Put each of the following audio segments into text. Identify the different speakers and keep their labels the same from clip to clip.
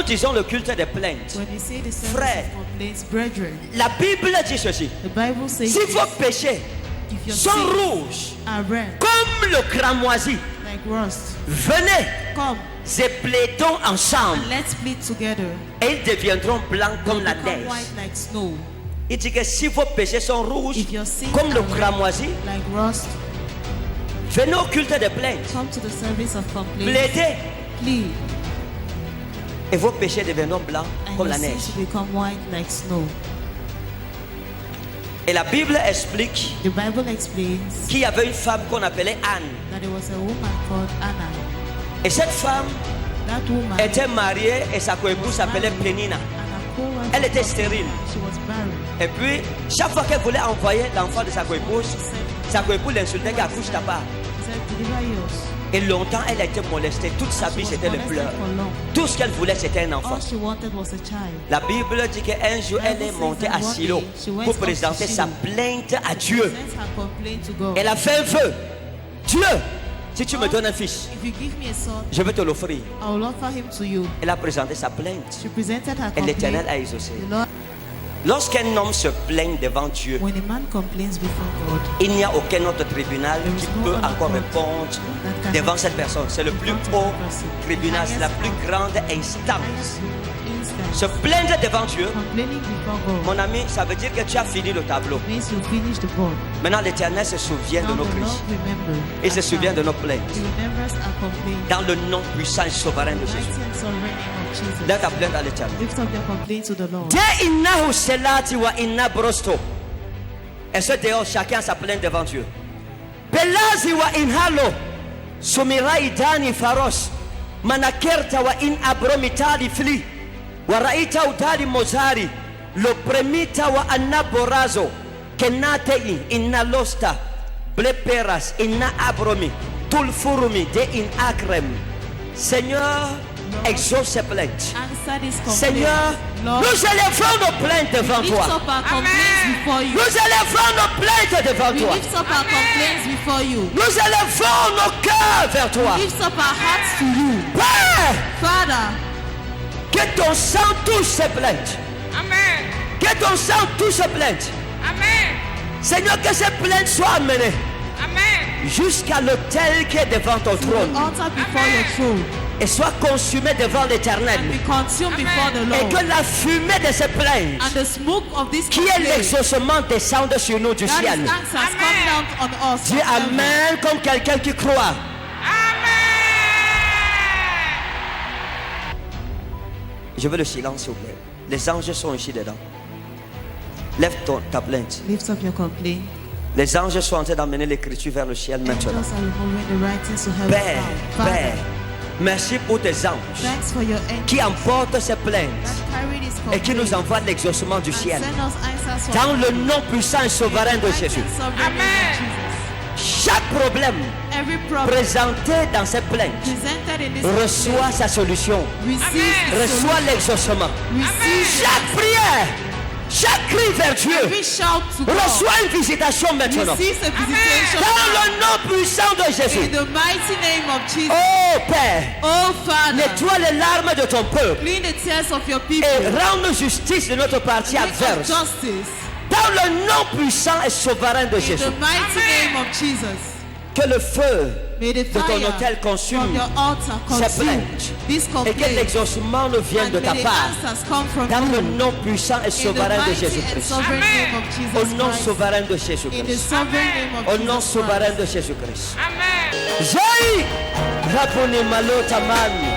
Speaker 1: Disons le culte des plaintes. Frère, la Bible dit ceci. Si vos péchés sont rouges comme le cramoisi, venez et plaidons ensemble et ils deviendront blancs comme la neige. Il dit que si vos péchés sont rouges comme le cramoisi, venez au culte des plaintes. Plaidez. Et vos péchés deviendront blancs comme la neige. Et la Bible explique qu'il y avait une femme qu'on appelait Anne. Et cette femme était mariée et sa coépouse s'appelait Pénina. Elle était stérile. Et puis, chaque fois qu'elle voulait envoyer l'enfant de sa coépouse l'insultait qu'elle accouche ta part. Et longtemps, elle a été molestée. Toute sa vie, c'était le pleur. Tout ce qu'elle voulait, c'était un enfant. La Bible dit qu'un jour, elle est montée à Silo pour présenter sa plainte à Dieu. Elle a fait un vœu. Dieu, si tu me donnes un fils, je vais te l'offrir. Elle a présenté sa plainte. Et l'Éternel a exaucé. Lorsqu'un homme se plaint devant Dieu, il n'y a aucun autre tribunal qui peut encore répondre devant cette personne. C'est le plus haut tribunal, c'est la plus grande instance. Se plaindre devant Dieu, mon ami, ça veut dire que tu as fini le tableau. Maintenant, l'Éternel se souvient de nos cris. Il se souvient de nos plaintes. Dans le nom puissant et souverain de Jésus. Lève ta plainte à l'Éternel. Et ce dehors, chacun sa plainte devant Dieu. Pelazi wa inhalo, sumira idani faros, manakerta wa in abromitali fli. Waraita utali mozari lo premita wa anaborazo kenatei inna losta bleperas inna abromi tulfurumi de in akrem. Seigneur, exauce ces plaintes. Seigneur, nous élevons nos plaintes devant toi. Nous élevons nos plaintes devant toi. Nous élevons nos cœurs vers toi. Père, que ton sang touche ces plaintes.
Speaker 2: Amen.
Speaker 1: Que ton sang touche ces plaintes.
Speaker 2: Amen.
Speaker 1: Seigneur, que ces plaintes soient amenées.
Speaker 2: Amen.
Speaker 1: Jusqu'à l'autel qui est devant ton trône. Et soit consumé devant l'Éternel. Et que la fumée de ces plaintes, qui est l'exaucement, descende sur nous du ciel. Dis Amen comme quelqu'un qui croit. Je veux le silence, s'il vous plaît. Les anges sont ici dedans. Lève ta plainte.
Speaker 3: Lift up your complaint.
Speaker 1: Les anges sont en train d'emmener l'écriture vers le ciel maintenant. Père, merci pour tes anges qui emportent ces plaintes et qui nous envoient l'exaucement du ciel. Dans le nom puissant et souverain de Jésus.
Speaker 2: Amen.
Speaker 1: Chaque problème présenté dans cette plainte reçoit sa solution. Reçoit l'exaucement. Chaque prière, chaque cri vers Dieu reçoit une visitation maintenant. Dans le nom puissant de Jésus. Oh Père, nettoie les larmes de ton peuple et rends-nous justice de notre parti adverse. Dans le nom puissant et souverain de
Speaker 3: In
Speaker 1: Jésus.
Speaker 3: the mighty name of Jesus.
Speaker 1: Que le feu
Speaker 3: May the
Speaker 1: de ton
Speaker 3: fire
Speaker 1: autel
Speaker 3: from
Speaker 1: consume
Speaker 3: your altar consume
Speaker 1: plaintes.
Speaker 3: this
Speaker 1: et que
Speaker 3: complaint.
Speaker 1: l'exaucement ne vienne
Speaker 3: And
Speaker 1: de
Speaker 3: may
Speaker 1: ta
Speaker 3: the
Speaker 1: part.
Speaker 3: answers come from
Speaker 1: Dans le
Speaker 3: you.
Speaker 1: nom puissant et
Speaker 3: In the
Speaker 1: souverain de
Speaker 3: mighty and
Speaker 1: Jésus-Christ.
Speaker 3: sovereign name of
Speaker 1: Au
Speaker 3: Jesus
Speaker 1: nom
Speaker 3: Christ.
Speaker 1: souverain de
Speaker 3: In the
Speaker 1: Jésus-Christ.
Speaker 3: sovereign name of
Speaker 1: Au nom
Speaker 3: Jesus
Speaker 1: souverain
Speaker 3: Christ.
Speaker 1: de Jésus-Christ.
Speaker 2: Amen.
Speaker 1: Jai Rabuni Malota Mani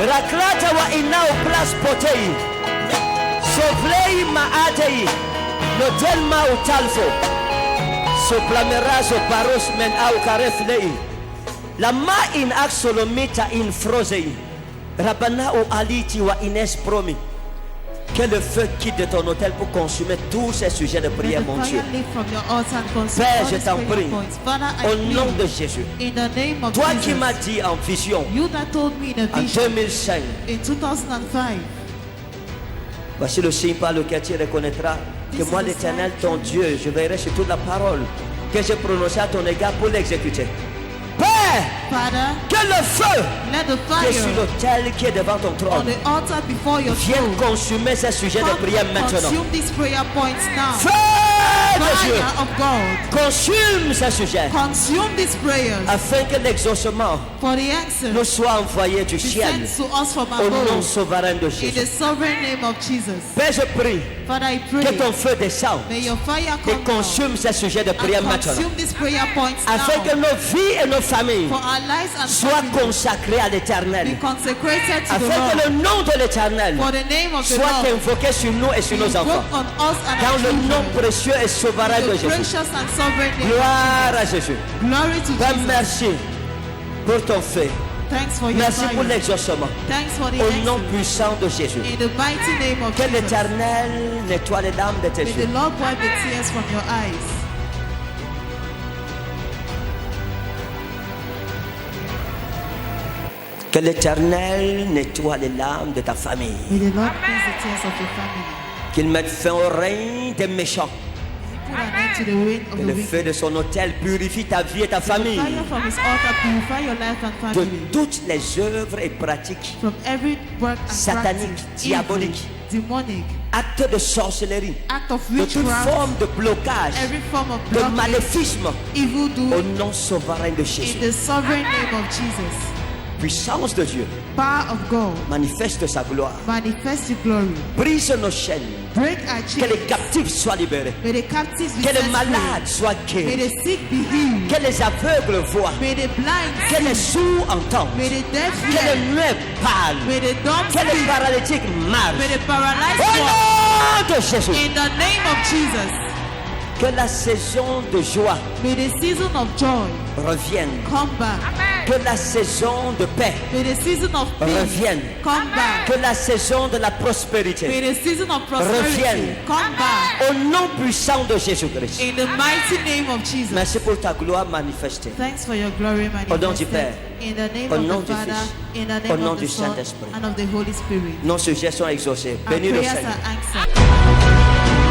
Speaker 1: Raklata wa inao plus potei Sovrei maatei Notel ma utalfo Soplamerazo paros men au kareflei La ma in axolomita in frosei Rabana ou aliti wa ines promi. Que le feu quitte de ton hôtel pour consumer tous ces sujets de
Speaker 3: May
Speaker 1: prière,
Speaker 3: the
Speaker 1: mon
Speaker 3: fire
Speaker 1: Dieu.
Speaker 3: leave from your altar and consume
Speaker 1: Père,
Speaker 3: all
Speaker 1: je
Speaker 3: these
Speaker 1: t'en
Speaker 3: prayer
Speaker 1: prie,
Speaker 3: points. Father, I
Speaker 1: au nom de
Speaker 3: plead
Speaker 1: Jésus.
Speaker 3: in the name of
Speaker 1: Toi qui
Speaker 3: Jesus.
Speaker 1: m'as dit en vision
Speaker 3: You that told me in a
Speaker 1: en
Speaker 3: vision
Speaker 1: 2005,
Speaker 3: in 2005.
Speaker 1: voici le signe par lequel tu reconnaîtras que
Speaker 3: This
Speaker 1: moi,
Speaker 3: is the
Speaker 1: l'Éternel,
Speaker 3: sign.
Speaker 1: ton Dieu, je veillerai sur toute la parole que j'ai prononcée à ton égard pour l'exécuter. Père,
Speaker 3: Father,
Speaker 1: que le feu
Speaker 3: let the
Speaker 1: qui est sur
Speaker 3: fire
Speaker 1: l'autel qui est devant ton
Speaker 3: on
Speaker 1: trône
Speaker 3: the altar before your
Speaker 1: vienne
Speaker 3: throne
Speaker 1: consumer ces sujets de
Speaker 3: come
Speaker 1: prière
Speaker 3: and
Speaker 1: maintenant.
Speaker 3: consume these prayer points now.
Speaker 1: Feu de Dieu,
Speaker 3: Fire of God,
Speaker 1: consume ces sujets
Speaker 3: consume these prayers
Speaker 1: afin que l'exaucement
Speaker 3: for the answer
Speaker 1: nous soit envoyé du
Speaker 3: be
Speaker 1: ciel
Speaker 3: sent to us from
Speaker 1: au nom
Speaker 3: above
Speaker 1: souverain de
Speaker 3: in
Speaker 1: Jésus.
Speaker 3: the sovereign name of Jesus.
Speaker 1: Père, je prie
Speaker 3: Father, I
Speaker 1: que
Speaker 3: pray,
Speaker 1: ton feu descende
Speaker 3: may your fire
Speaker 1: et
Speaker 3: come down
Speaker 1: consume ces sujets de prière
Speaker 3: and
Speaker 1: maintenant.
Speaker 3: consume these prayer points
Speaker 1: Afin que
Speaker 3: now
Speaker 1: nos vies et nos familles
Speaker 3: for our lives and
Speaker 1: soient
Speaker 3: families
Speaker 1: consacrées à
Speaker 3: be
Speaker 1: l'éternel.
Speaker 3: consecrated to the
Speaker 1: Afin que
Speaker 3: Lord,
Speaker 1: le nom de l'éternel
Speaker 3: for the name of the
Speaker 1: soit
Speaker 3: Lord
Speaker 1: invoqué sur nous et sur
Speaker 3: be
Speaker 1: nos enfants.
Speaker 3: invoked on us and
Speaker 1: Dans
Speaker 3: our
Speaker 1: le nom
Speaker 3: children.
Speaker 1: précieux et souverain de
Speaker 3: In the
Speaker 1: Jésus.
Speaker 3: precious and sovereign name.
Speaker 1: Gloire à Jésus.
Speaker 3: Glory to
Speaker 1: Père,
Speaker 3: Jesus.
Speaker 1: merci pour ton feu.
Speaker 3: Thanks for your
Speaker 1: Merci pour
Speaker 3: fire.
Speaker 1: l'exaucement.
Speaker 3: Thanks for the
Speaker 1: Au nom
Speaker 3: answer.
Speaker 1: puissant de Jésus.
Speaker 3: In the mighty name of
Speaker 1: Que
Speaker 3: Jesus.
Speaker 1: l'éternel nettoie les larmes de tes
Speaker 3: May
Speaker 1: yeux.
Speaker 3: the Lord wipe the tears from your eyes.
Speaker 1: Que l'éternel nettoie les larmes de ta famille.
Speaker 3: May the Lord cleanse the tears of your family.
Speaker 1: Qu'il mette fin au règne des méchants.
Speaker 3: Put an end to the reign of
Speaker 1: Que
Speaker 3: the
Speaker 1: le
Speaker 3: wicked.
Speaker 1: feu de son autel purifie ta vie et ta
Speaker 3: The
Speaker 1: famille
Speaker 3: fire from his altar purify your life and
Speaker 1: de
Speaker 3: family
Speaker 1: toutes les œuvres et pratiques,
Speaker 3: from every work and
Speaker 1: Satanique,
Speaker 3: practice,
Speaker 1: diabolique.
Speaker 3: evil, demonic,
Speaker 1: actes de sorcellerie,
Speaker 3: act of
Speaker 1: de toute
Speaker 3: witchcraft,
Speaker 1: forme de blocage,
Speaker 3: every form of
Speaker 1: de
Speaker 3: blockage,
Speaker 1: maléficisme,
Speaker 3: evil do
Speaker 1: au nom souverain de
Speaker 3: in
Speaker 1: Jésus.
Speaker 3: the sovereign name of Jesus.
Speaker 1: Puissance de Dieu,
Speaker 3: Power of God,
Speaker 1: manifeste sa gloire.
Speaker 3: manifest your glory.
Speaker 1: Brise nos chaînes,
Speaker 3: Break our
Speaker 1: que les
Speaker 3: chains.
Speaker 1: captifs soient libérés,
Speaker 3: May the captives be
Speaker 1: que
Speaker 3: set
Speaker 1: les malades
Speaker 3: free.
Speaker 1: soient
Speaker 3: May
Speaker 1: guéris,
Speaker 3: the sick be healed.
Speaker 1: que les aveugles voient,
Speaker 3: May the blind
Speaker 1: que les
Speaker 3: see.
Speaker 1: sourds entendent,
Speaker 3: May the deaf
Speaker 1: que les
Speaker 3: hear.
Speaker 1: muets parlent,
Speaker 3: May the dumb
Speaker 1: que les
Speaker 3: speak.
Speaker 1: paralytiques
Speaker 3: May
Speaker 1: marchent.
Speaker 3: the paralyzed
Speaker 1: Au
Speaker 3: walk.
Speaker 1: nom de Jésus,
Speaker 3: In the name of Jesus.
Speaker 1: que la saison de joie
Speaker 3: May the season of joy
Speaker 1: revienne,
Speaker 3: come back.
Speaker 2: Amen.
Speaker 1: que la saison de paix
Speaker 3: May the season of peace
Speaker 1: revienne,
Speaker 3: come back.
Speaker 1: que la saison de la
Speaker 3: May
Speaker 1: prospérité
Speaker 3: the season of prosperity
Speaker 1: revienne.
Speaker 3: come back.
Speaker 1: au nom puissant de Jésus-Christ.
Speaker 3: In the mighty name of Jesus.
Speaker 1: Merci pour ta gloire manifestée.
Speaker 3: Thanks for your glory
Speaker 1: Au nom du
Speaker 3: manifested.
Speaker 1: Père,
Speaker 3: In the name
Speaker 1: au
Speaker 3: of
Speaker 1: nom
Speaker 3: the
Speaker 1: du
Speaker 3: Father,
Speaker 1: Fils,
Speaker 3: in the
Speaker 1: au
Speaker 3: name
Speaker 1: nom
Speaker 3: of
Speaker 1: du
Speaker 3: the Son,
Speaker 1: Saint-Esprit.
Speaker 3: and of the Holy Spirit.
Speaker 1: Nos sujets sont exaucés.
Speaker 3: Our
Speaker 1: Bénis le
Speaker 3: prayers
Speaker 1: Seigneur.
Speaker 3: are answered.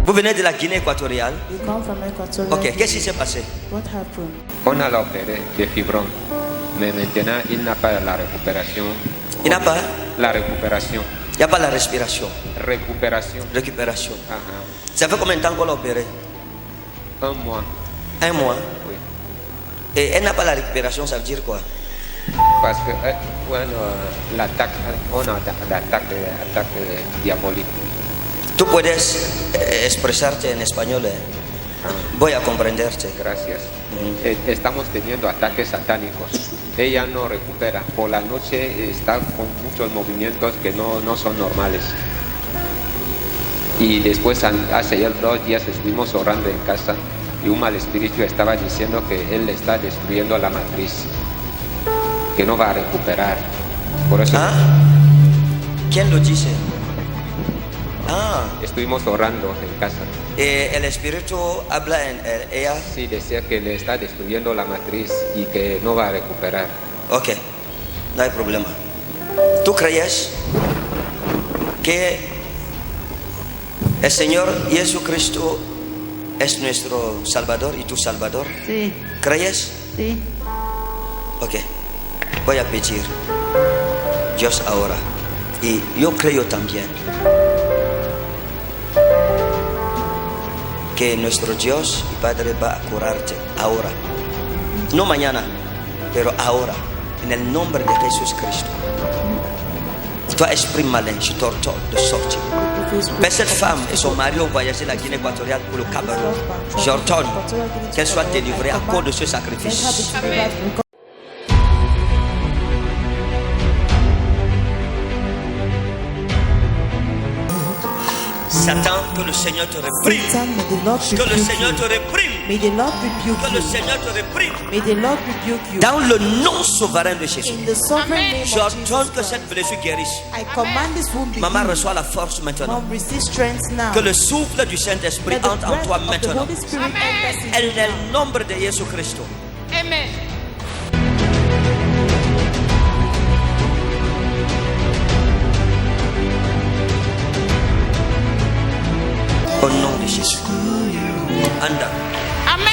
Speaker 1: Vous venez de la Guinée équatoriale.
Speaker 4: You come from Equatorial.
Speaker 1: Ok, qu'est-ce qui s'est passé?
Speaker 4: What happened?
Speaker 5: On a opéré de fibrome, mais maintenant il n'a pas la récupération.
Speaker 1: Il n'a pas,
Speaker 5: La récupération.
Speaker 1: il n'y a pas la respiration,
Speaker 5: Récupération.
Speaker 1: récupération.
Speaker 5: Ah,
Speaker 1: Ça fait combien de temps qu'on l'a opéré?
Speaker 5: ah. Un mois.
Speaker 1: Un mois.
Speaker 5: Oui.
Speaker 1: Et elle n'a pas la récupération, ça veut dire quoi?
Speaker 5: Parce que bueno, l'attaque, on a attaque diabolique.
Speaker 1: Tú puedes expresarte en español. Voy a comprenderte.
Speaker 5: Gracias. Estamos teniendo ataques satánicos. Ella no recupera. Por la noche está con muchos movimientos que no son normales. Y después, hace ya 2 días, estuvimos orando en casa y un mal espíritu estaba diciendo que él está destruyendo la matriz, que no va a recuperar. Por eso
Speaker 1: ¿Quién lo dice?
Speaker 5: estuvimos orando en casa.
Speaker 1: El espíritu habla en ella.
Speaker 5: Sí, decía que le está destruyendo la matriz y que no va a recuperar.
Speaker 1: Ok, no hay problema. ¿Tú crees que el Señor Jesucristo es nuestro Salvador y tu Salvador?
Speaker 6: Sí,
Speaker 1: ¿Crees?
Speaker 6: sí.
Speaker 1: Ok, voy a pedir Dios ahora. Y yo creo también que nuestro Dios y Padre va a curarte ahora. No mañana, pero ahora. En el nombre de Jésus Christ. Toi, esprit malin, je t'ordonne de sortir. Mais cette femme et son mari ont voyagé la Guinée équatoriale pour le Cameroun. J'ordonne qu'elle soit délivrée à cause de ce sacrifice.
Speaker 2: Amen.
Speaker 1: Satan, que le Seigneur te réprime.
Speaker 4: Satan, may the Lord
Speaker 1: Que le
Speaker 4: rebuke
Speaker 1: Seigneur
Speaker 4: you.
Speaker 1: te réprime.
Speaker 4: May the Lord rebuke
Speaker 1: Que le
Speaker 4: you.
Speaker 1: Seigneur te réprime.
Speaker 4: May the Lord rebuke you.
Speaker 1: Dans le nom souverain de Jésus.
Speaker 4: In the sovereign name of
Speaker 1: J'ordonne
Speaker 4: Jesus
Speaker 1: que cette
Speaker 4: Christ,
Speaker 1: blessure guérisse.
Speaker 4: I command this womb be
Speaker 1: Maman
Speaker 4: healed.
Speaker 1: reçoit la force maintenant.
Speaker 4: Mom, receive strength now.
Speaker 1: Que le souffle du Saint-Esprit
Speaker 4: Let the
Speaker 1: entre en
Speaker 4: breath
Speaker 1: toi
Speaker 4: of the
Speaker 1: maintenant.
Speaker 4: Holy Spirit
Speaker 2: Amen.
Speaker 4: enters in
Speaker 1: En
Speaker 4: you
Speaker 1: el
Speaker 4: now.
Speaker 1: nombre de Jesucristo.
Speaker 2: Amen.
Speaker 1: Au nom de Jésus. Anda.
Speaker 2: Amen.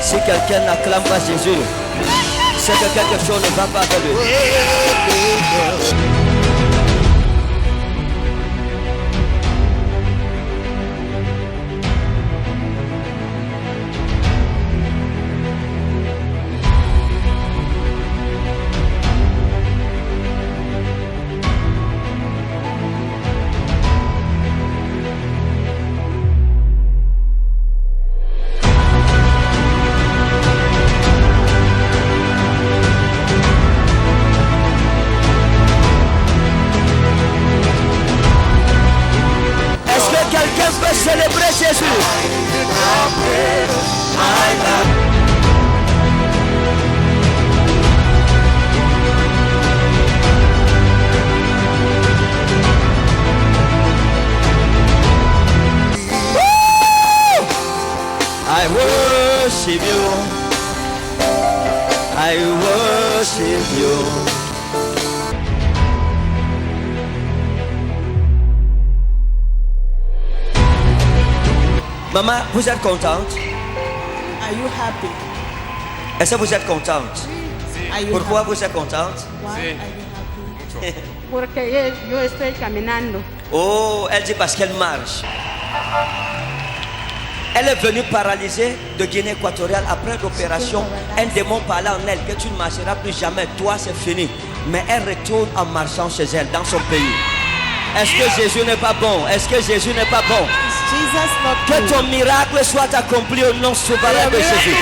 Speaker 1: Si quelqu'un n'acclame pas Jésus, c'est que quelque chose ne va pas avec lui. Est-ce que quelqu'un peut célébrer Jésus? I worship you. I worship you. Maman, vous êtes contente?
Speaker 4: Are you happy?
Speaker 1: Est-ce que vous êtes contente?
Speaker 4: Are you
Speaker 1: Pourquoi
Speaker 4: happy?
Speaker 1: vous êtes contente?
Speaker 4: Why are you happy?
Speaker 6: Porque yo estoy caminando.
Speaker 1: Oh, elle dit parce qu'elle marche. Elle est venue paralysée de Guinée équatoriale après l'opération. Un démon parlait en elle que tu ne marcheras plus jamais. Toi, c'est fini. Mais elle retourne en marchant chez elle, dans son pays. Est-ce que Jésus n'est pas bon? Est-ce que Jésus n'est pas bon?
Speaker 4: Is Jesus not
Speaker 1: Que
Speaker 4: good?
Speaker 1: ton miracle soit accompli au nom souverain de Jésus.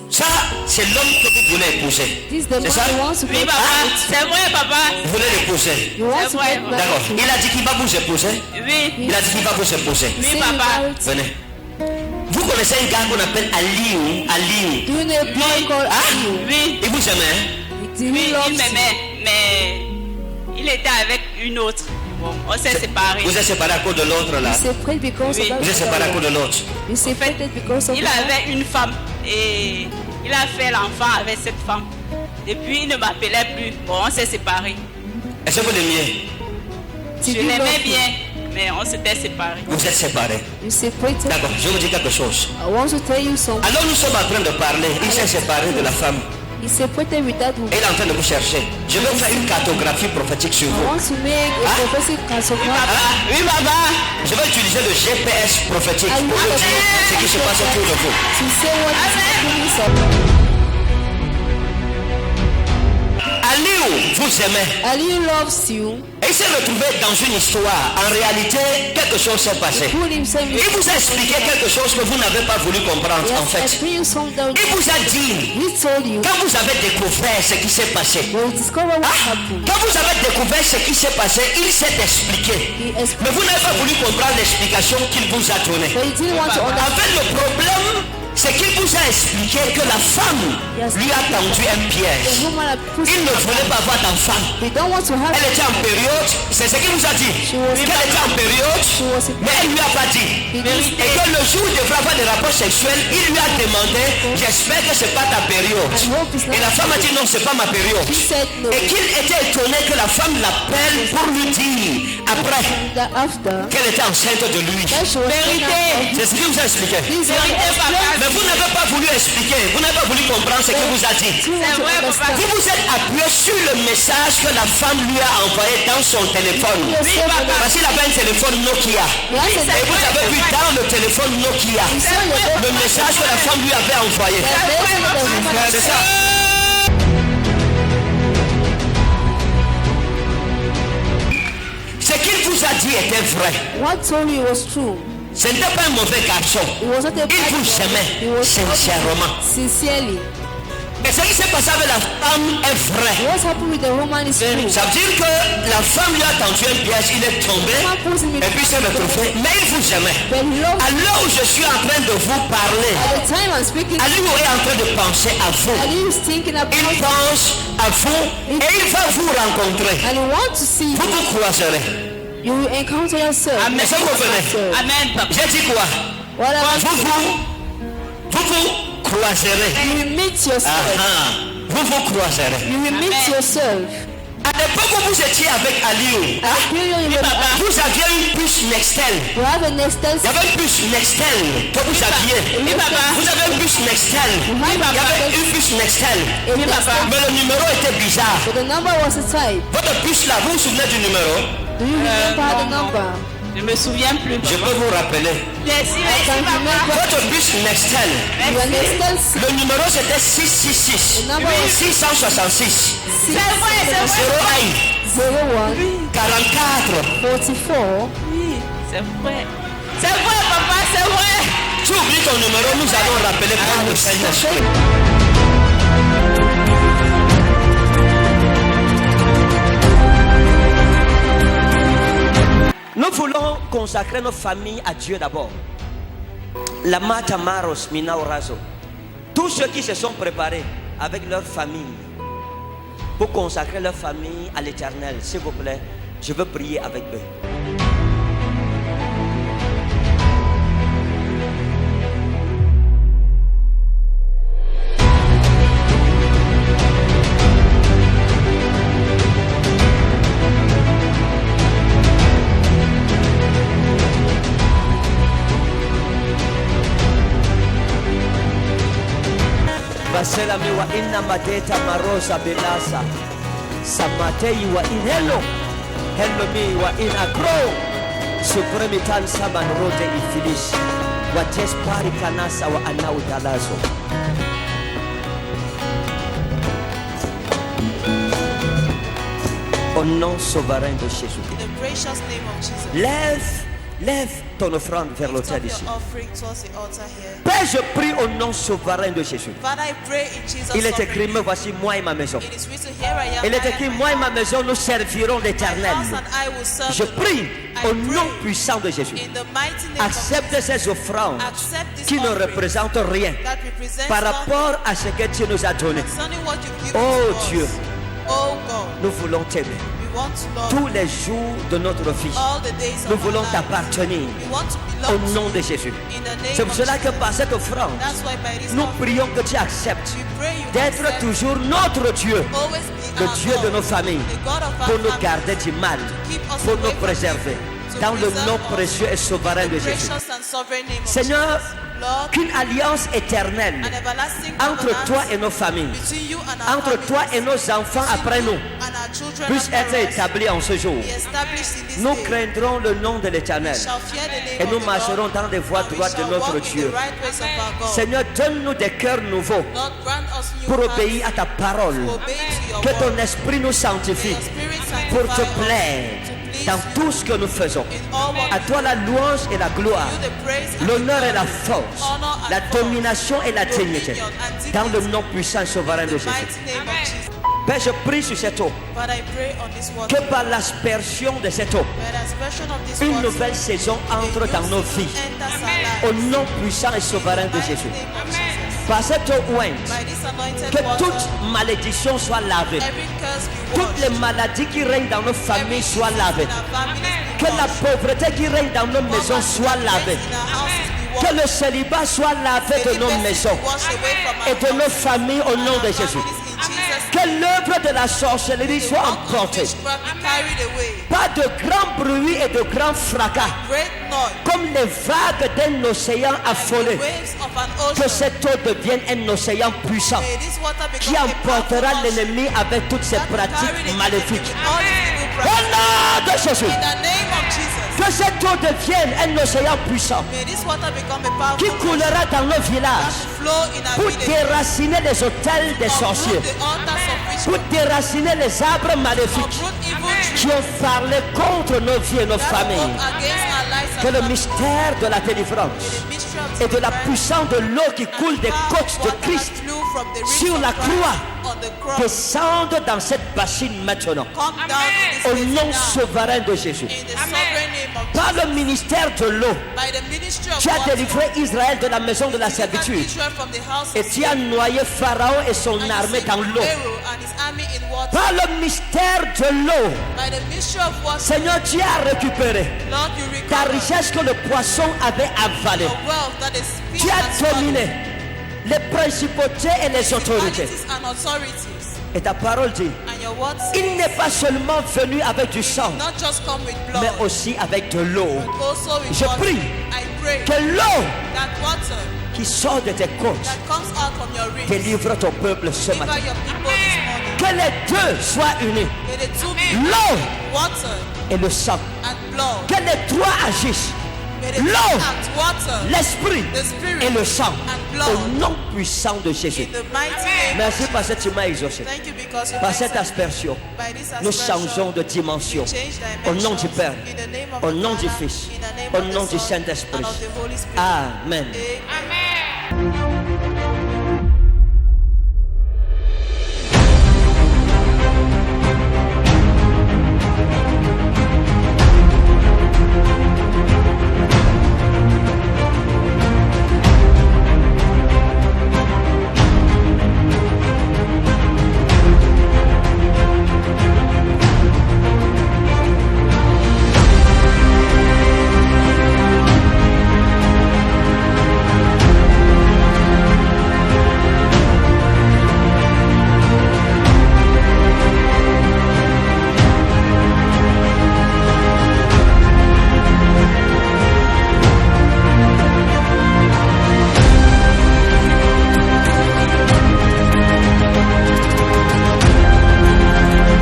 Speaker 1: Ça, c'est l'homme que vous voulez épouser.
Speaker 7: This is the
Speaker 1: C'est ça?
Speaker 7: man who wants to
Speaker 2: Oui,
Speaker 7: get
Speaker 2: papa.
Speaker 7: married.
Speaker 2: C'est vrai, papa.
Speaker 1: Vous voulez l'épouser.
Speaker 7: You want
Speaker 2: C'est
Speaker 7: to
Speaker 2: vrai.
Speaker 7: get married.
Speaker 1: D'accord. Il a dit qu'il va vous épouser.
Speaker 2: Oui.
Speaker 1: Il a dit qu'il va vous épouser.
Speaker 2: Oui,
Speaker 7: Say you
Speaker 2: papa.
Speaker 7: married.
Speaker 1: Venez. Vous connaissez un gars qu'on appelle Aliou? Aliou.
Speaker 7: Do you know a boy called Aliou?
Speaker 2: Oui.
Speaker 1: Il vous aime, hein?
Speaker 7: Do you
Speaker 2: Oui,
Speaker 7: love
Speaker 2: il
Speaker 7: you?
Speaker 2: m'aimait, mais il était avec une autre. Bon, on s'est séparés.
Speaker 1: Vous êtes séparés à cause de l'autre là.
Speaker 7: You separated because
Speaker 2: Oui.
Speaker 7: of that.
Speaker 1: Vous êtes séparés à cause de l'autre.
Speaker 7: You separated because of
Speaker 2: Il
Speaker 7: that.
Speaker 2: avait une femme et il a fait l'enfant avec cette femme. Depuis, il ne m'appelait plus. Bon, on s'est séparés.
Speaker 1: Est-ce que vous l'aimiez?
Speaker 2: Je l'aimais bien, mais on s'était séparés.
Speaker 1: Vous êtes séparés.
Speaker 7: You separated.
Speaker 1: D'accord, je vais vous dire quelque chose.
Speaker 7: I want to tell you something.
Speaker 1: Alors nous sommes en train de parler. Il s'est séparé de la femme.
Speaker 7: He separated with that woman.
Speaker 1: Il est en train de vous chercher. Je vais faire une cartographie prophétique sur
Speaker 7: I
Speaker 1: vous.
Speaker 7: want to make a prophetic cartography.
Speaker 1: Oui, papa. Je vais utiliser le GPS prophétique pour vous dire ce qui se passe autour de vous.
Speaker 7: To say what is happening. So,
Speaker 1: Aliou vous aimez.
Speaker 7: Ali loves you.
Speaker 1: Et il s'est retrouvé dans une histoire. En réalité, quelque chose s'est passé.
Speaker 7: Put himself in.
Speaker 1: Il vous a expliqué quelque chose que vous n'avez pas voulu comprendre
Speaker 7: He
Speaker 1: en
Speaker 7: has
Speaker 1: fait.
Speaker 7: explained you something.
Speaker 1: Il vous a dit,
Speaker 7: He told you.
Speaker 1: quand vous avez découvert ce qui s'est passé,
Speaker 7: When you discover what happened,
Speaker 1: quand vous avez découvert ce qui s'est passé, il s'est expliqué.
Speaker 7: he
Speaker 1: Mais
Speaker 7: explained.
Speaker 1: vous n'avez pas voulu comprendre l'explication qu'il vous a donnée.
Speaker 7: But he didn't want to
Speaker 1: En
Speaker 7: understand.
Speaker 1: fait, le problème, c'est qu'il vous a expliqué que la femme lui a tendu un
Speaker 7: The
Speaker 1: piège.
Speaker 7: woman had put
Speaker 1: Il ne voulait pas avoir d'enfant.
Speaker 7: He don't want to have.
Speaker 1: Elle était en période, c'est ce qu'il vous a dit. Qu'elle était en période, mais elle ne lui a pas dit. Et que le jour où il devrait avoir des rapports sexuels, il lui a demandé, j'espère que ce n'est pas ta période. Et la femme a dit non, ce n'est pas ma période.
Speaker 7: He said no.
Speaker 1: Et qu'il était étonné que la femme l'appelle pour lui dire, après,
Speaker 7: That after.
Speaker 1: qu'elle était enceinte de lui.
Speaker 7: That she was pregnant.
Speaker 1: C'est ce qu'il vous a expliqué.
Speaker 7: Please explain.
Speaker 1: Mais vous n'avez pas voulu expliquer, vous n'avez pas voulu comprendre ce qu'il vous a dit.
Speaker 7: You want to
Speaker 2: vrai, papa.
Speaker 7: understand.
Speaker 1: Vous vous êtes appuyé sur le message que la femme lui a envoyé dans son téléphone.
Speaker 7: Oui, papa.
Speaker 1: Parce qu'il avait un téléphone Nokia. Et vous avez vu dans le téléphone Nokia le message que la femme lui avait envoyé. C'est ça. Ce qu'il vous a dit était vrai.
Speaker 7: What told you was true.
Speaker 1: Ce n'était pas un mauvais garçon.
Speaker 7: It was not a
Speaker 1: Il
Speaker 7: bad
Speaker 1: vous
Speaker 7: man.
Speaker 1: aimait
Speaker 7: He was
Speaker 1: sincèrement.
Speaker 7: sincerely.
Speaker 1: Mais ce qui s'est passé avec la femme est vrai.
Speaker 7: What happened with the woman is true.
Speaker 1: Ça veut dire que la femme lui a tendu un piège, il est tombé
Speaker 7: Woman put him in.
Speaker 1: et puis s'est retrouvé. Mais il vous aimait.
Speaker 7: But he loves.
Speaker 1: À l'heure où je suis en train de vous parler,
Speaker 7: At the time I'm speaking,
Speaker 1: Ali est en train de penser à vous.
Speaker 7: Ali is thinking about
Speaker 1: Il
Speaker 7: you,
Speaker 1: pense à vous et il va vous rencontrer.
Speaker 7: and he wants to see
Speaker 1: Vous
Speaker 7: you.
Speaker 1: vous croiserez.
Speaker 7: You will encounter yourself.
Speaker 1: Est-ce que vous comprenez?
Speaker 2: Amen, papa.
Speaker 1: J'ai dit quoi?
Speaker 7: What about
Speaker 1: Vous croiserez.
Speaker 7: you will meet yourself.
Speaker 1: Vous croiserez.
Speaker 7: You will meet
Speaker 2: Amen.
Speaker 7: yourself.
Speaker 1: À l'époque où vous étiez avec Aliou,
Speaker 7: At the period you were,
Speaker 1: vous aviez une puce Nextel.
Speaker 7: you have an extended.
Speaker 1: Il y avait une puce Nextel que vous aviez.
Speaker 2: Oui, papa.
Speaker 1: Vous avez une puce Nextel. Il y avait une puce Nextel.
Speaker 7: Oui, papa.
Speaker 1: Mais le numéro était bizarre.
Speaker 7: But the number was a type.
Speaker 1: Votre puce là, vous vous souvenez du numéro?
Speaker 7: Do you remember the number?
Speaker 2: Je me souviens plus,
Speaker 1: Je
Speaker 2: papa.
Speaker 1: peux vous rappeler.
Speaker 2: Merci,
Speaker 7: Can
Speaker 2: merci,
Speaker 7: you
Speaker 2: papa.
Speaker 7: remember?
Speaker 1: Votre puce Nextel,
Speaker 7: Your Nextel
Speaker 1: le numéro c'était 666.
Speaker 7: The number was
Speaker 1: 666.
Speaker 2: C'est vrai, c'est vrai.
Speaker 1: 01
Speaker 7: 01
Speaker 1: 44.
Speaker 7: 44.
Speaker 2: Oui, c'est vrai. C'est vrai, papa, c'est vrai.
Speaker 1: Tu oublies ton numéro, nous allons rappeler par le Saint-Esprit. Nous voulons consacrer nos familles à Dieu d'abord. La Mata Maros Minaorazo. Tous ceux qui se sont préparés avec leur famille pour consacrer leur famille à l'Éternel, s'il vous plaît, je veux prier avec eux. Baselami wa inna madeta marosa belasa samatei wa in hello mi wa in agro supremitan saban rote ifilish wa tespari kanasa wa anau dalazo. Au nom souverain de Jésus.
Speaker 4: In the precious name of Jesus.
Speaker 1: Lève ton offrande vers l'autel
Speaker 4: Lift
Speaker 1: ici.
Speaker 4: up your offering towards the altar here.
Speaker 1: Père, je prie au nom souverain de Jésus.
Speaker 4: Father, I pray in Jesus'
Speaker 1: Il est
Speaker 4: sovereign
Speaker 1: écrit,
Speaker 4: name.
Speaker 1: me voici moi et ma maison.
Speaker 4: It is written, here I am.
Speaker 1: Il est
Speaker 4: I
Speaker 1: écrit,
Speaker 4: and
Speaker 1: moi et
Speaker 4: my
Speaker 1: ma maison, nous servirons
Speaker 4: house,
Speaker 1: l'Éternel.
Speaker 4: and I will serve
Speaker 1: Je
Speaker 4: the
Speaker 1: prie
Speaker 4: Lord.
Speaker 1: au
Speaker 4: I
Speaker 1: nom
Speaker 4: pray
Speaker 1: puissant de Jésus.
Speaker 4: in the mighty name of
Speaker 1: Accepte ces offrandes
Speaker 4: Accept this
Speaker 1: qui ne
Speaker 4: offering
Speaker 1: représentent rien
Speaker 4: that represents
Speaker 1: par
Speaker 4: nothing
Speaker 1: rapport à ce que tu nous as donné.
Speaker 4: concerning what you give
Speaker 1: Oh
Speaker 4: to
Speaker 1: Dieu,
Speaker 4: us. Oh God,
Speaker 1: nous voulons t'aimer.
Speaker 4: we want to love
Speaker 1: tous les jours de notre vie.
Speaker 4: all the days
Speaker 1: Nous
Speaker 4: of our
Speaker 1: voulons
Speaker 4: life.
Speaker 1: t'appartenir
Speaker 4: We want to
Speaker 1: au
Speaker 4: belong
Speaker 1: nom de Jésus.
Speaker 4: in the name
Speaker 1: C'est pour
Speaker 4: of
Speaker 1: cela que
Speaker 4: Jesus.
Speaker 1: par cette offrande,
Speaker 4: That's why by this
Speaker 1: nous
Speaker 4: offering,
Speaker 1: prions que tu acceptes
Speaker 4: we pray you
Speaker 1: d'être
Speaker 4: accept,
Speaker 1: toujours notre Dieu,
Speaker 4: always be
Speaker 1: le
Speaker 4: our
Speaker 1: Dieu de
Speaker 4: God,
Speaker 1: nos familles,
Speaker 4: the God of our
Speaker 1: pour nous
Speaker 4: family,
Speaker 1: garder du mal,
Speaker 4: keep us
Speaker 1: pour
Speaker 4: away
Speaker 1: nous
Speaker 4: from
Speaker 1: préserver.
Speaker 4: evil, to
Speaker 1: Dans le
Speaker 4: preserve
Speaker 1: nom
Speaker 4: us,
Speaker 1: précieux et souverain de
Speaker 4: the
Speaker 1: Jésus.
Speaker 4: precious and sovereign name of
Speaker 1: Seigneur,
Speaker 4: Jesus. Lord,
Speaker 1: qu'une alliance éternelle
Speaker 4: an everlasting
Speaker 1: entre
Speaker 4: covenant
Speaker 1: toi et nos familles,
Speaker 4: between you and our
Speaker 1: entre toi et
Speaker 4: families,
Speaker 1: nos enfants
Speaker 4: between
Speaker 1: après
Speaker 4: you
Speaker 1: nous,
Speaker 4: and our children
Speaker 1: puisse
Speaker 4: after
Speaker 1: être
Speaker 4: us,
Speaker 1: établie en ce jour.
Speaker 4: be established in this
Speaker 1: Nous
Speaker 4: day.
Speaker 1: craindrons le nom de l'Éternel
Speaker 4: We shall fear the name
Speaker 1: et
Speaker 4: of
Speaker 1: nous
Speaker 4: the
Speaker 1: marcherons
Speaker 4: Lord,
Speaker 1: dans les voies
Speaker 4: and we
Speaker 1: droites de
Speaker 4: shall
Speaker 1: notre
Speaker 4: walk in
Speaker 1: Dieu.
Speaker 4: the right ways of our God.
Speaker 1: Seigneur, donne-nous des cœurs nouveaux
Speaker 4: Lord, grant us new
Speaker 1: pour
Speaker 4: hearts
Speaker 1: obéir à ta parole.
Speaker 4: to obey to your
Speaker 1: Que ton
Speaker 4: word.
Speaker 1: esprit nous sanctifie
Speaker 4: May your spirit
Speaker 1: pour te
Speaker 4: sanctify us,
Speaker 1: plaire
Speaker 4: to please
Speaker 1: dans
Speaker 4: you
Speaker 1: tout ce que nous faisons.
Speaker 4: in all what
Speaker 1: À
Speaker 4: we
Speaker 1: toi la louange et la gloire,
Speaker 4: do, the praise and
Speaker 1: l'honneur
Speaker 4: the
Speaker 1: et la
Speaker 4: glory,
Speaker 1: force,
Speaker 4: honor and
Speaker 1: la
Speaker 4: force,
Speaker 1: domination et la dignité.
Speaker 4: dominion and
Speaker 1: Dans le
Speaker 4: dignity,
Speaker 1: nom puissant et souverain de
Speaker 4: in the
Speaker 1: Jésus.
Speaker 4: mighty name of Jesus.
Speaker 1: Père, je prie sur cette eau,
Speaker 4: But I pray on this water,
Speaker 1: que par l'aspersion de cette eau,
Speaker 4: by the expression of this
Speaker 1: une
Speaker 4: water,
Speaker 1: nouvelle saison
Speaker 4: a
Speaker 1: entre
Speaker 4: new
Speaker 1: dans nos
Speaker 4: season
Speaker 1: vies.
Speaker 4: enters our
Speaker 1: Au
Speaker 4: lives.
Speaker 1: nom puissant et souverain de
Speaker 4: Mighty
Speaker 1: Jésus.
Speaker 4: name of Jesus.
Speaker 1: Par cette eau ointe,
Speaker 4: By this anointed
Speaker 1: que
Speaker 4: water,
Speaker 1: toute malédiction soit lavée.
Speaker 4: every curse be
Speaker 1: Toutes les
Speaker 4: washed,
Speaker 1: maladies qui règnent dans nos
Speaker 4: every
Speaker 1: familles soient
Speaker 4: disease
Speaker 1: lavées.
Speaker 4: in our families be
Speaker 1: Que la
Speaker 4: washed,
Speaker 1: pauvreté qui règne dans nos maisons
Speaker 4: poverty
Speaker 1: soit
Speaker 4: that
Speaker 1: lavée.
Speaker 4: reigns in our houses be
Speaker 1: Que
Speaker 4: washed,
Speaker 1: le célibat soit lavé de nos
Speaker 4: celibacy
Speaker 1: maisons
Speaker 4: be washed away from our
Speaker 1: et de nos
Speaker 4: houses
Speaker 1: familles au
Speaker 4: and
Speaker 1: nom
Speaker 4: our
Speaker 1: de Jésus.
Speaker 4: families in Jesus'
Speaker 1: Que l'œuvre de la sorcellerie
Speaker 4: The
Speaker 1: soit
Speaker 4: work of
Speaker 1: emportée.
Speaker 4: witchcraft be carried away.
Speaker 1: Pas de grand bruit et de grand fracas,
Speaker 4: Great noise.
Speaker 1: comme les vagues d'un océan
Speaker 4: The
Speaker 1: affolé.
Speaker 4: waves of an
Speaker 1: Que
Speaker 4: ocean.
Speaker 1: cette eau devienne un océan puissant
Speaker 4: May this water
Speaker 1: qui
Speaker 4: become a
Speaker 1: emportera
Speaker 4: powerful ocean
Speaker 1: l'ennemi avec toutes ses
Speaker 4: that will carry the
Speaker 1: pratiques
Speaker 4: enemy
Speaker 1: maléfiques.
Speaker 4: with all his evil
Speaker 1: Au
Speaker 4: practices.
Speaker 1: nom de Jésus,
Speaker 4: In the name of Jesus.
Speaker 1: que cette eau devienne un océan puissant
Speaker 4: May this water become a powerful
Speaker 1: qui
Speaker 4: ocean
Speaker 1: coulera dans nos
Speaker 4: that
Speaker 1: villages
Speaker 4: will flow in our
Speaker 1: pour
Speaker 4: villages.
Speaker 1: déraciner les hôtels des sorciers,
Speaker 4: Uproot the altars of
Speaker 1: pour
Speaker 4: witchcraft.
Speaker 1: déraciner les arbres maléfiques
Speaker 4: Uproot evil trees
Speaker 1: qui ont parlé contre nos vies et nos
Speaker 4: that will
Speaker 1: familles.
Speaker 4: work against our lives
Speaker 1: Que
Speaker 4: and
Speaker 1: le
Speaker 4: families.
Speaker 1: mystère de la délivrance
Speaker 4: The mystery of
Speaker 1: et de la
Speaker 4: deliverance
Speaker 1: puissance de l'eau qui
Speaker 4: and
Speaker 1: coule des
Speaker 4: the power
Speaker 1: côtes
Speaker 4: of
Speaker 1: de
Speaker 4: water
Speaker 1: Christ
Speaker 4: that flew from the ribs
Speaker 1: sur
Speaker 4: of
Speaker 1: la
Speaker 4: Christ
Speaker 1: croix
Speaker 4: on the cross
Speaker 1: descende dans cette bassine maintenant.
Speaker 4: come down in this
Speaker 1: Au
Speaker 4: basin
Speaker 1: nom
Speaker 4: now.
Speaker 1: souverain de Jésus.
Speaker 4: In the sovereign name of
Speaker 1: Par le ministère de l'eau,
Speaker 4: by the ministry of
Speaker 1: tu as
Speaker 4: water,
Speaker 1: délivré Israël de la maison de la
Speaker 4: you delivered
Speaker 1: servitude.
Speaker 4: Israel from the house
Speaker 1: Et
Speaker 4: of
Speaker 1: tu as noyé Pharaon et son
Speaker 4: and you
Speaker 1: armée
Speaker 4: saved
Speaker 1: dans l'eau.
Speaker 4: Pharaoh and his army in water.
Speaker 1: Par le mystère de l'eau,
Speaker 4: By the mystery of water,
Speaker 1: Seigneur, tu as récupéré
Speaker 4: Lord, you
Speaker 1: ta
Speaker 4: recover
Speaker 1: richesse que le poisson avait avalée.
Speaker 4: the wealth that is fish
Speaker 1: Tu as
Speaker 4: has swallowed,
Speaker 1: dominé les principautés et les autorités.
Speaker 4: principalities and authorities.
Speaker 1: Et ta parole dit,
Speaker 4: And your word says,
Speaker 1: il n'est pas seulement venu avec du sang,
Speaker 4: not just come with blood,
Speaker 1: mais aussi avec de l'eau.
Speaker 4: but also with
Speaker 1: Je
Speaker 4: water.
Speaker 1: prie
Speaker 4: I pray
Speaker 1: que l'eau
Speaker 4: that water
Speaker 1: qui sort de tes côtes
Speaker 4: that comes out from your ribs
Speaker 1: délivre ton peuple ce
Speaker 4: deliver
Speaker 1: matin.
Speaker 4: your people this morning.
Speaker 1: Que les deux soient unis,
Speaker 4: May the two be
Speaker 1: l'eau
Speaker 4: water
Speaker 1: et le sang.
Speaker 4: and blood.
Speaker 1: Que les trois agissent,
Speaker 4: May the two
Speaker 1: l'eau,
Speaker 4: act water,
Speaker 1: l'esprit
Speaker 4: the spirit
Speaker 1: et le sang.
Speaker 4: and blood.
Speaker 1: Au nom puissant de Jésus.
Speaker 4: In the mighty name.
Speaker 1: Merci parce que tu m'as exaucé.
Speaker 4: Thank you because you
Speaker 1: Par cette
Speaker 4: answered.
Speaker 1: aspersion,
Speaker 4: By this
Speaker 1: nous
Speaker 4: aspersion,
Speaker 1: changeons de dimension.
Speaker 4: change
Speaker 1: Au nom du
Speaker 4: dimensions.
Speaker 1: Père,
Speaker 4: In the name of
Speaker 1: au
Speaker 4: the
Speaker 1: nom du
Speaker 4: Father,
Speaker 1: Fils,
Speaker 4: in the name
Speaker 1: au
Speaker 4: of the
Speaker 1: nom du
Speaker 4: Son,
Speaker 1: Saint-Esprit.
Speaker 4: and of the Holy Spirit.
Speaker 1: Amen.
Speaker 4: Amen.